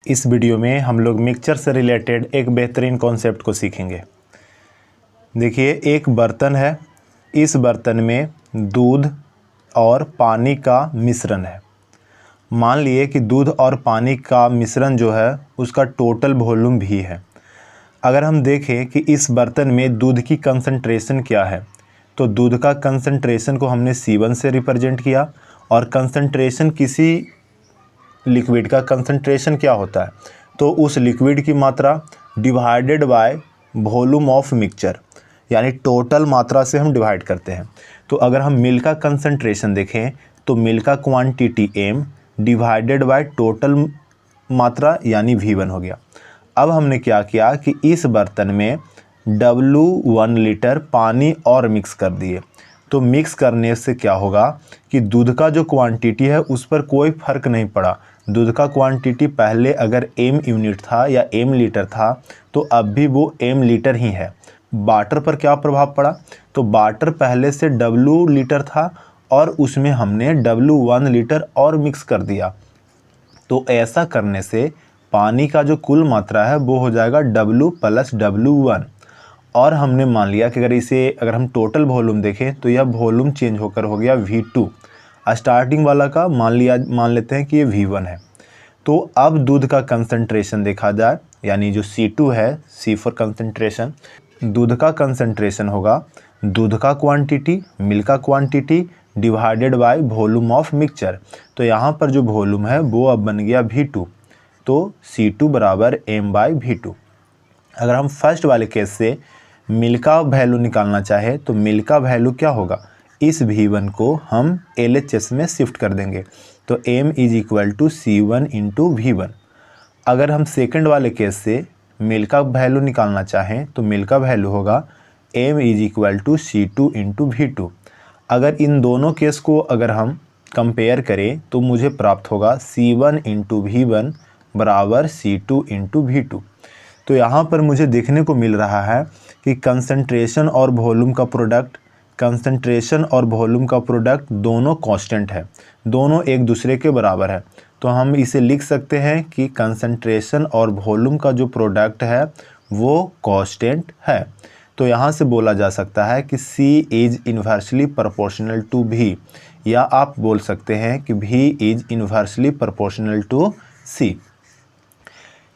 इस वीडियो में हम लोग मिक्सचर से रिलेटेड एक बेहतरीन कॉन्सेप्ट को सीखेंगे। देखिए, एक बर्तन है, इस बर्तन में दूध और पानी का मिश्रण है। मान लिए कि दूध और पानी का मिश्रण जो है उसका टोटल वॉल्यूम भी है। अगर हम देखें कि इस बर्तन में दूध की कंसंट्रेशन क्या है, तो दूध का कंसंट्रेशन को हमने C1 से रिप्रेजेंट किया। और कंसंट्रेशन किसी लिक्विड का कंसंट्रेशन क्या होता है, तो उस लिक्विड की मात्रा divided by volume of mixture, यानी टोटल मात्रा से हम डिवाइड करते हैं। तो अगर हम मिल्क का कंसंट्रेशन देखें तो मिल्क का quantity M divided by total मात्रा यानी V1 हो गया। अब हमने क्या किया कि इस बर्तन में W1 लीटर पानी और मिक्स कर दिए। तो मिक्स करने से क्या होगा कि दूध का जो क्वांटिटी है उस पर कोई फ़र्क नहीं पड़ा। दूध का क्वांटिटी पहले अगर M यूनिट था या M लीटर था तो अब भी वो M लीटर ही है। वाटर पर क्या प्रभाव पड़ा, तो वाटर पहले से W लीटर था और उसमें हमने W1 लीटर और मिक्स कर दिया। तो ऐसा करने से पानी का जो कुल मात्रा है वो हो जाएगा W + W1। और हमने मान लिया कि अगर हम टोटल वॉल्यूम देखें तो यह वॉल्यूम चेंज होकर हो गया V2। स्टार्टिंग वाला का मान लेते हैं कि ये V1 है। तो अब दूध का कंसंट्रेशन देखा जाए, यानी जो C2 है, C फॉर कंसंट्रेशन, दूध का कंसंट्रेशन होगा दूध का क्वांटिटी, मिल्क का quantity divided by volume of mixture. तो यहाँ पर जो वॉल्यूम है वो अब बन गया V2। तो C2 = M/V2। अगर हम फर्स्ट वाले केस से मिल्क का वैल्यू निकालना चाहे तो मिल्क का वैल्यू क्या होगा, इस V1 को हम LHS में शिफ्ट कर देंगे। तो M = C1 × V1। अगर हम सेकंड वाले केस से मिल्क का वैल्यू निकालना चाहें तो मिल्क का वैल्यू होगा M = C2 × V2। अगर इन दोनों केस को अगर हम कंपेयर करें तो मुझे प्राप्त होगा C1 × V1 = C2 × V2। तो यहाँ पर मुझे देखने को मिल रहा है कि कंसंट्रेशन और वॉल्यूम का प्रोडक्ट दोनों कांस्टेंट है, दोनों एक दूसरे के बराबर है। तो हम इसे लिख सकते हैं कि कंसंट्रेशन और वॉल्यूम का जो प्रोडक्ट है वो कांस्टेंट है। तो यहाँ से बोला जा सकता है कि C is inversely proportional to V, या आप बोल सकते हैं कि V is inversely proportional to C।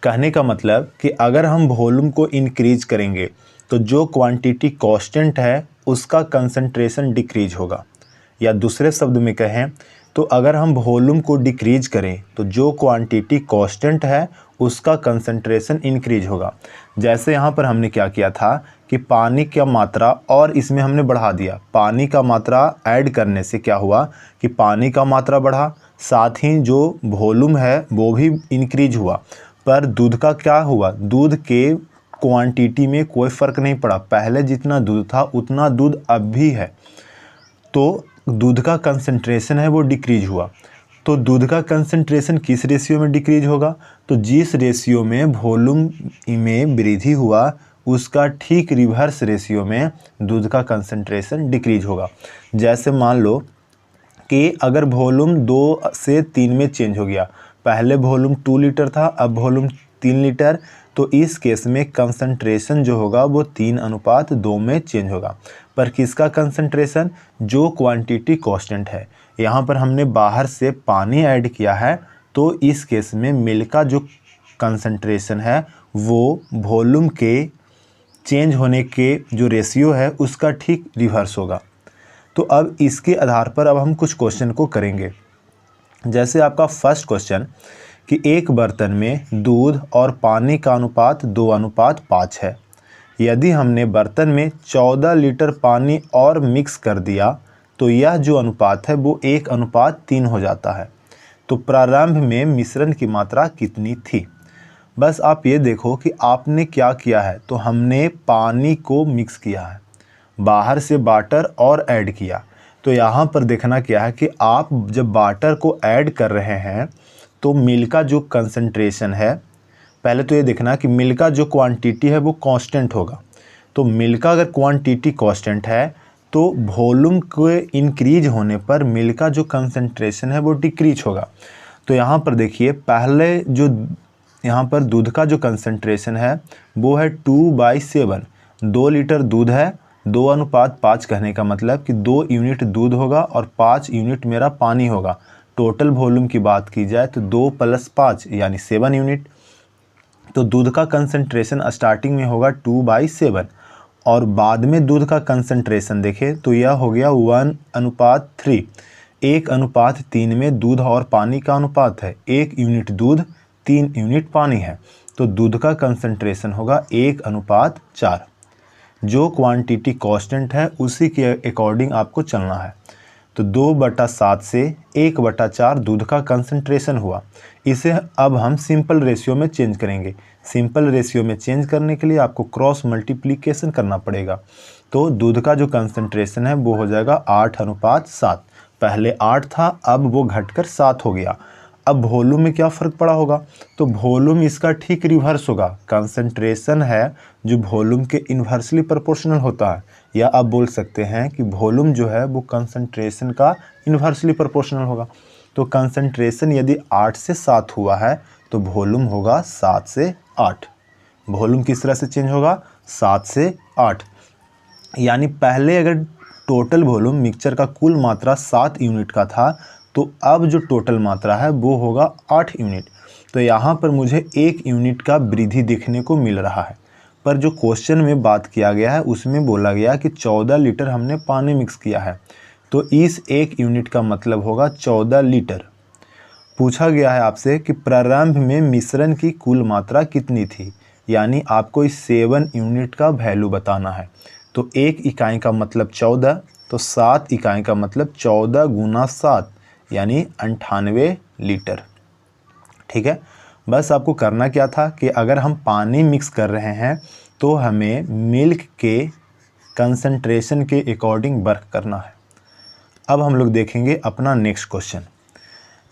कहने का मतलब कि अगर हम वॉल्यूम को इंक्रीज करेंगे तो जो क्वांटिटी कांस्टेंट है उसका कंसंट्रेशन डिक्रीज होगा, या दूसरे शब्द में कहें तो अगर हम वॉल्यूम को डिक्रीज करें तो जो क्वांटिटी कांस्टेंट है उसका कंसंट्रेशन इंक्रीज होगा। जैसे यहाँ पर हमने क्या किया था कि पानी का मात्रा और इसमें हमने बढ़ा दिया। पानी का मात्रा ऐड करने से क्या हुआ कि पानी का मात्रा बढ़ा, साथ ही जो वॉल्यूम है वो भी इंक्रीज हुआ। पर दूध का क्या हुआ, दूध के क्वांटिटी में कोई फ़र्क नहीं पड़ा। पहले जितना दूध था उतना दूध अब भी है, तो दूध का कंसंट्रेशन है वो डिक्रीज हुआ। तो दूध का कंसंट्रेशन किस रेशियो में डिक्रीज होगा, तो जिस रेशियो में वॉल्यूम में वृद्धि हुआ उसका ठीक रिवर्स रेशियो में दूध का कंसंट्रेशन डिक्रीज होगा। जैसे मान लो कि अगर वॉल्यूम 2 से 3 में चेंज हो गया, पहले वॉल्यूम 2 लीटर था अब वॉल्यूम 3 लीटर, तो इस केस में कंसंट्रेशन जो होगा वो 3:2 में चेंज होगा। पर किसका कंसंट्रेशन, जो क्वांटिटी कांस्टेंट है। यहाँ पर हमने बाहर से पानी ऐड किया है, तो इस केस में मिल्क का जो कंसंट्रेशन है वो वॉल्यूम के चेंज होने के जो रेशियो है उसका ठीक रिवर्स होगा। तो अब इसके आधार पर अब हम कुछ क्वेश्चन को करेंगे। जैसे आपका फर्स्ट क्वेश्चन कि एक बर्तन में दूध और पानी का अनुपात 2:5 है। यदि हमने बर्तन में 14 लीटर पानी और मिक्स कर दिया तो यह जो अनुपात है वो 1:3 हो जाता है। तो प्रारंभ में मिश्रण की मात्रा कितनी थी। बस आप ये देखो कि आपने क्या किया है, तो हमने पानी को मिक्स किया है, बाहर से वाटर और ऐड किया। तो यहाँ पर देखना क्या है कि आप जब वाटर को ऐड कर रहे हैं तो मिल्क का जो कंसंट्रेशन है, पहले तो ये देखना कि मिल्क का जो क्वांटिटी है वो कांस्टेंट होगा। तो मिल्क का अगर क्वांटिटी कांस्टेंट है तो वॉल्यूम के इंक्रीज होने पर मिल्क का जो कंसंट्रेशन है वो डिक्रीज होगा। तो यहाँ पर देखिए, पहले जो यहाँ पर दूध का जो कंसंट्रेशन है वो है 2/7। 2 लीटर दूध है, 2:5 कहने का मतलब कि 2 यूनिट दूध होगा और 5 यूनिट मेरा पानी होगा। टोटल वॉल्यूम की बात की जाए तो 2 + 5 यानी 7 यूनिट। तो दूध का कंसंट्रेशन स्टार्टिंग में होगा 2/7 और बाद में दूध का कंसंट्रेशन देखें तो यह हो गया 1:3। 1:3 में दूध और पानी का अनुपात है। 1 यूनिट दूध 3 यूनिट पानी है, तो दूध का कंसंट्रेशन होगा 1:4। जो क्वांटिटी कांस्टेंट है उसी के अकॉर्डिंग आपको चलना है। तो 2/7 से 1/4 दूध का कंसंट्रेशन हुआ। इसे अब हम सिंपल रेशियो में चेंज करेंगे। सिंपल रेशियो में चेंज करने के लिए आपको क्रॉस मल्टीप्लिकेशन करना पड़ेगा। तो दूध का जो कंसंट्रेशन है वो हो जाएगा 8:7। पहले 8 था, अब वो घटकर 7 हो गया। अब वॉल्यूम में क्या फ़र्क पड़ा होगा, तो वॉल्यूम इसका ठीक रिवर्स होगा। कंसंट्रेशन है जो वॉल्यूम के इन्वर्सली प्रोपोर्शनल होता है, या आप बोल सकते हैं कि वॉल्यूम जो है वो कंसंट्रेशन का इन्वर्सली प्रोपोर्शनल होगा। तो कंसंट्रेशन यदि 8 से 7 हुआ है तो वॉल्यूम होगा 7 से 8। वॉल्यूम किस तरह से चेंज होगा, 7 से 8। यानी पहले अगर टोटल वॉल्यूम मिक्सचर का कुल मात्रा 7 यूनिट का था, तो अब जो टोटल मात्रा है वो होगा 8 यूनिट। तो यहाँ पर मुझे 1 यूनिट का वृद्धि देखने को मिल रहा है। पर जो क्वेश्चन में बात किया गया है उसमें बोला गया कि 14 लीटर हमने पानी मिक्स किया है, तो इस 1 यूनिट का मतलब होगा 14 लीटर। पूछा गया है आपसे कि प्रारंभ में मिश्रण की कुल मात्रा कितनी थी, यानी आपको इस 7 यूनिट का वैल्यू बताना है। तो 1 इकाई का मतलब 14, तो 7 इकाई का मतलब 14 × 7 यानी 98 लीटर। ठीक है, बस आपको करना क्या था कि अगर हम पानी मिक्स कर रहे हैं तो हमें मिल्क के कंसंट्रेशन के अकॉर्डिंग वर्क करना है। अब हम लोग देखेंगे अपना नेक्स्ट क्वेश्चन।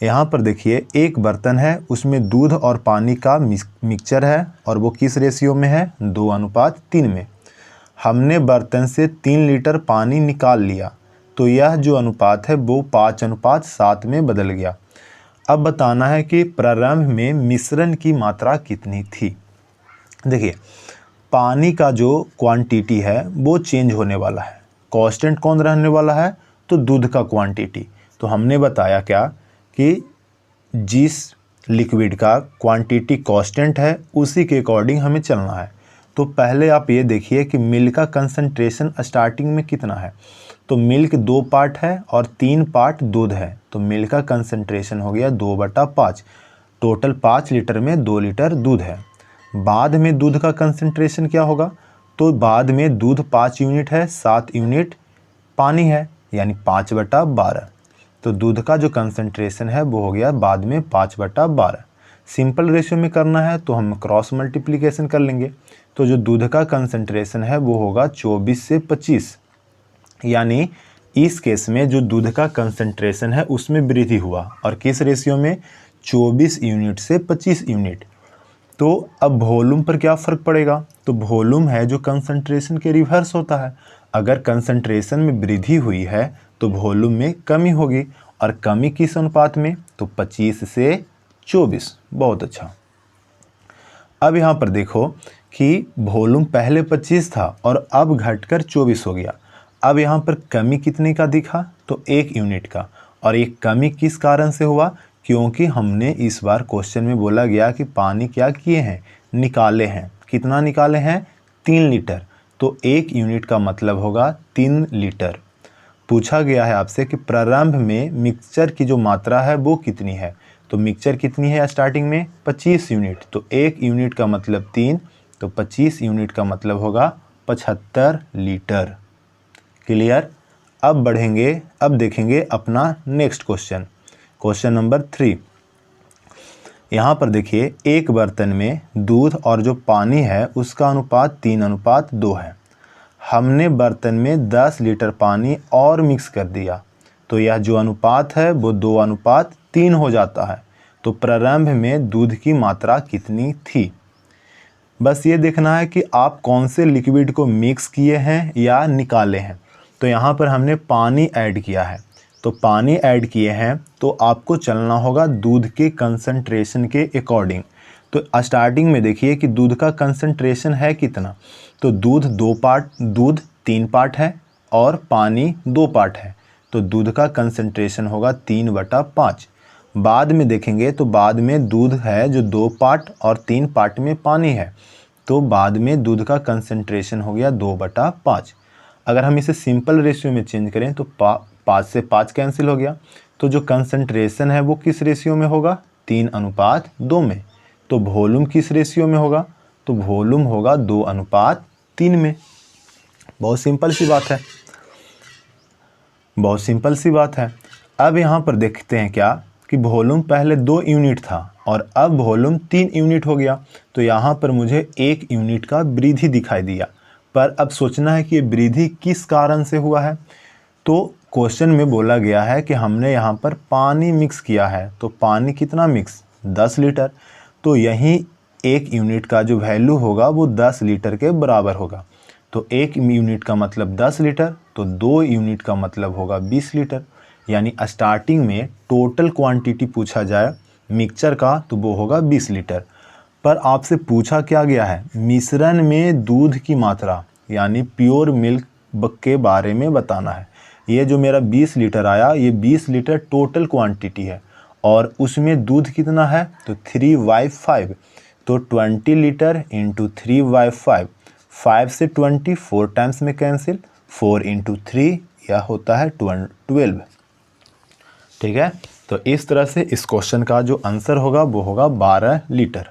यहाँ पर देखिए एक बर्तन है, उसमें दूध और पानी का मिक्सचर है और वो किस रेशियो में है, 2:3 में। हमने बर्तन से 3 लीटर पानी निकाल लिया, तो यह जो अनुपात है वो 5:7 में बदल गया। अब बताना है कि प्रारंभ में मिश्रण की मात्रा कितनी थी। देखिए पानी का जो क्वांटिटी है वो चेंज होने वाला है, कांस्टेंट कौन रहने वाला है, तो दूध का क्वांटिटी। तो हमने बताया क्या कि जिस लिक्विड का क्वांटिटी कांस्टेंट है उसी के अकॉर्डिंग हमें चलना है। तो पहले आप ये देखिए कि मिल्क का कंसंट्रेशन स्टार्टिंग में कितना है। तो मिल्क 2 पार्ट है और 3 पार्ट दूध है, तो मिल्क का कंसंट्रेशन हो गया 2/5। टोटल 5 लीटर में 2 लीटर दूध है। बाद में दूध का कंसंट्रेशन क्या होगा, तो बाद में दूध 5 यूनिट है, 7 यूनिट पानी है, यानी 5/12। तो दूध का जो कंसंट्रेशन है वो हो गया बाद में 5/12। सिंपल रेशियो में करना है तो हम क्रॉस मल्टीप्लिकेशन कर लेंगे। तो जो दूध का कंसंट्रेशन है वो होगा 24 से 25, यानी इस केस में जो दूध का कंसंट्रेशन है उसमें वृद्धि हुआ। और किस रेशियो में, 24 यूनिट से 25 यूनिट। तो अब वॉल्यूम पर क्या फ़र्क पड़ेगा, तो वॉल्यूम है जो कंसंट्रेशन के रिवर्स होता है। अगर कंसंट्रेशन में वृद्धि हुई है तो वॉल्यूम में कमी होगी, और कमी किस अनुपात में, तो 25 से 24। बहुत अच्छा। अब यहाँ पर देखो कि वॉल्यूम पहले 25 था और अब घटकर 24 हो गया। अब यहाँ पर कमी कितने का दिखा, तो 1 यूनिट का। और ये कमी किस कारण से हुआ, क्योंकि हमने इस बार क्वेश्चन में बोला गया कि पानी क्या किए हैं, निकाले हैं। कितना निकाले हैं, 3 लीटर। तो 1 यूनिट का मतलब होगा 3 लीटर। पूछा गया है आपसे कि प्रारंभ में मिक्सचर की जो मात्रा है वो कितनी है। तो मिक्सचर कितनी है स्टार्टिंग में, 25 यूनिट। तो 1 यूनिट का मतलब 3, तो 25 यूनिट का मतलब होगा 75 लीटर। क्लियर। अब बढ़ेंगे, अब देखेंगे अपना नेक्स्ट क्वेश्चन, क्वेश्चन नंबर 3। यहाँ पर देखिए एक बर्तन में दूध और जो पानी है उसका अनुपात 3:2 है। हमने बर्तन में 10 लीटर पानी और मिक्स कर दिया, तो यह जो अनुपात है वो 2:3 हो जाता है। तो प्रारंभ में दूध की मात्रा कितनी थी। बस ये देखना है कि आप कौन से लिक्विड को मिक्स किए हैं या निकाले हैं। तो यहाँ पर हमने पानी ऐड किया है, तो पानी ऐड किए हैं तो आपको चलना होगा दूध के कंसंट्रेशन के अकॉर्डिंग। तो स्टार्टिंग में देखिए कि दूध का कंसंट्रेशन है कितना, तो दूध 3 पार्ट है और पानी 2 पार्ट है, तो दूध का कंसंट्रेशन होगा 3/5। बाद में देखेंगे तो बाद में दूध है जो 2 पार्ट और 3 पार्ट में पानी है, तो बाद में दूध का कंसंट्रेशन हो गया 2/5। अगर हम इसे सिंपल रेशियो में चेंज करें तो 5 से 5 कैंसिल हो गया, तो जो कंसंट्रेशन है वो किस रेशियो में होगा, 3:2 में। तो वॉल्यूम किस रेशियो में होगा, तो वॉल्यूम होगा 2:3 में। बहुत सिंपल सी बात है, बहुत सिंपल सी बात है। अब यहाँ पर देखते हैं क्या कि वॉल्यूम पहले 2 यूनिट था और अब वॉल्यूम 3 यूनिट हो गया, तो यहाँ पर मुझे 1 यूनिट का वृद्धि दिखाई दिया। पर अब सोचना है कि ये वृद्धि किस कारण से हुआ है। तो क्वेश्चन में बोला गया है कि हमने यहाँ पर पानी मिक्स किया है, तो पानी कितना मिक्स, 10 लीटर। तो यहीं 1 यूनिट का जो वैल्यू होगा वो 10 लीटर के बराबर होगा। तो 1 यूनिट का मतलब 10 लीटर, तो 2 यूनिट का मतलब होगा 20 लीटर। यानी स्टार्टिंग में टोटल क्वांटिटी पूछा जाए मिक्सचर का तो वो होगा 20 लीटर। पर आपसे पूछा क्या गया है, मिश्रण में दूध की मात्रा यानी प्योर मिल्क के बारे में बताना है। ये जो मेरा 20 लीटर आया, ये 20 लीटर टोटल क्वांटिटी है और उसमें दूध कितना है, तो 3/5। तो 20 लीटर इंटू 3/5, 5 से 20 4 टाइम्स में कैंसिल, 4 इंटू 3 यह होता है 12। ठीक है, तो इस तरह से इस क्वेश्चन का जो आंसर होगा वो होगा 12 लीटर।